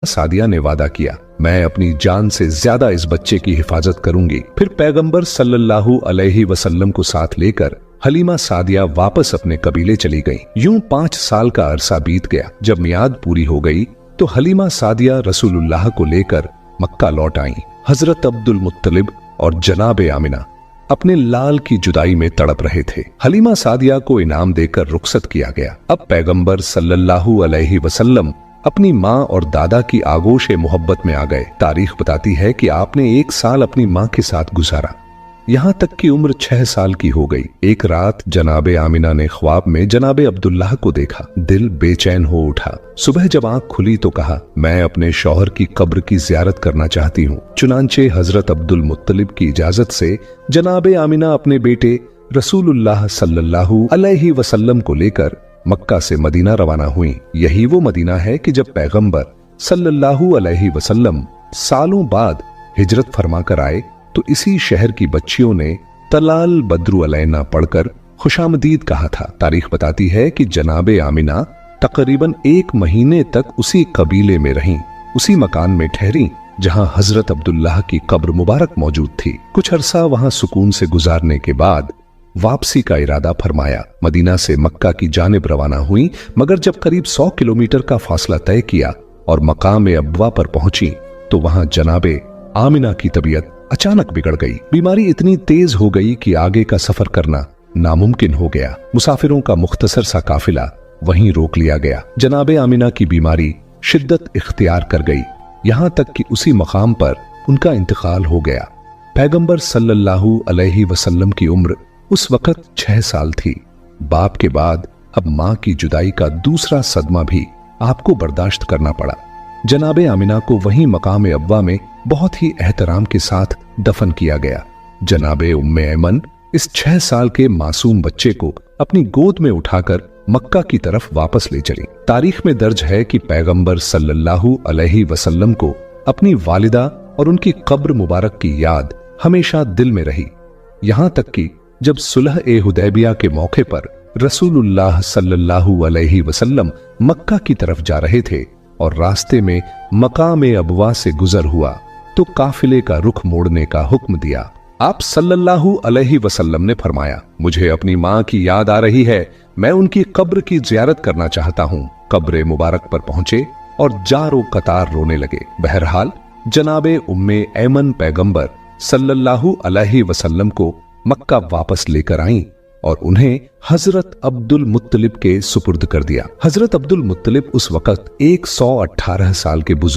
सादिया ने वादा किया, मैं अपनी जान से ज्यादा इस बच्चे की हिफाजत करूंगी। फिर पैगंबर सल्लल्लाहु अलैहि वसल्लम को साथ लेकर हलीमा सादिया वापस अपने कबीले चली गईं। यूं 5 साल का अरसा बीत गया। जब मियाद पूरी हो गई तो हलीमा सादिया रसूलुल्लाह को लेकर मक्का लौट आईं। हजरत अब्दुल मुत्तलिब और जनाबे आमिना अपने लाल की जुदाई में तड़प रहे थे। हलीमा सादिया को इनाम देकर रुखसत किया गया। अब पैगंबर सल्लल्लाहु अलैहि वसल्लम अपनी माँ और दादा की आगोश मोहब्बत में आ गए। तारीख बताती है कि आपने 1 साल अपनी माँ के साथ गुजारा, यहाँ तक कि उम्र 6 साल की हो गई। एक रात जनाबे आमिना ने ख्वाब में जनाबे अब्दुल्लाह को देखा। दिल बेचैन हो उठा। सुबह जब आंख खुली तो कहा, मैं अपने शौहर की कब्र की जियारत करना चाहती हूँ। चुनांचे हजरत अब्दुल मुत्तलिब की इजाजत से जनाबे आमिना अपने बेटे रसूलुल्लाह सल्लल्लाहु अलैहि वसल्लम को लेकर मक्का से मदीना रवाना हुई। यही वो मदीना है कि जब पैगंबर सल्लल्लाहु अलैहि वसल्लम सालों बाद हिजरत फरमा कर आए तो इसी शहर की बच्चियों ने तलाल बद्रु अलैना पढ़कर खुशामदीद कहा था। तारीख बताती है कि जनाबे आमिना तकरीबन 1 महीने तक उसी कबीले में रहीं, उसी मकान में ठहरी जहां हजरत अब्दुल्लाह की कब्र मुबारक मौजूद थी। कुछ अरसा वहां सुकून से गुजारने के बाद वापसी का इरादा फरमाया। मदीना से मक्का की जानिब रवाना हुई, मगर जब करीब 100 किलोमीटर का फासला तय किया और मकाम अब्वा पर पहुंची तो वहां जनाबे आमिना की तबीयत अचानक बिगड़ गई। बीमारी इतनी तेज हो गई कि आगे का सफर करना नामुमकिन हो गया। मुसाफिरों का मुख्तसर सा काफिला वहीं रोक लिया गया। जनाबे आमिना की बीमारी शिद्दत इख्तियार कर गई, यहां तक कि उसी मकाम पर उनका इंतकाल हो गया। पैगंबर सल्लल्लाहु अलैहि वसल्लम की उम्र उस वक्त 6 साल थी। बाप के बाद अब मां की जुदाई का दूसरा सदमा भी आपको बर्दाश्त करना पड़ा। जनाबे आमिना को वहीं मकाम अब्वा में बहुत ही एहतराम के साथ दफन किया गया। जनाबे उम्मे ऐमन इस 6 साल के मासूम बच्चे को अपनी गोद में उठाकर मक्का की तरफ वापस ले चली। तारीख में दर्ज है कि पैगंबर सल्लल्लाहु अलैहि वसल्लम को अपनी वालिदा और उनकी कब्र मुबारक की याद हमेशा दिल में रही। यहां तक कि जब सुलह ए हुदैबिया के मौके पर रसूलुल्लाह सल्लल्लाहु अलैहि वसल्लम मक्का की तरफ जा रहे थे और रास्ते में मकाम अब्वा से गुजर हुआ तो काफिले का रुख मोड़ने का हुक्म दिया। आप सल्लल्लाहु अलैहि वसल्लम ने फरमाया, मुझे अपनी मां की याद आ रही है, मैं उनकी कब्र की जियारत करना चाहता हूं। कब्र मुबारक पर पहुंचे और जारो कतार रोने लगे। बहरहाल जनाबे उम्मे ऐमन पैगंबर सल्लल्लाहु अलैहि वसल्लम को मक्का वापस लेकर आईं और उन्हें हजरत अब्दुल मुत्तलिब के सुपुर्द कर दिया। हजरत अब्दुल मुत्तलिब उस वक्त 118 साल के बुजुर्ग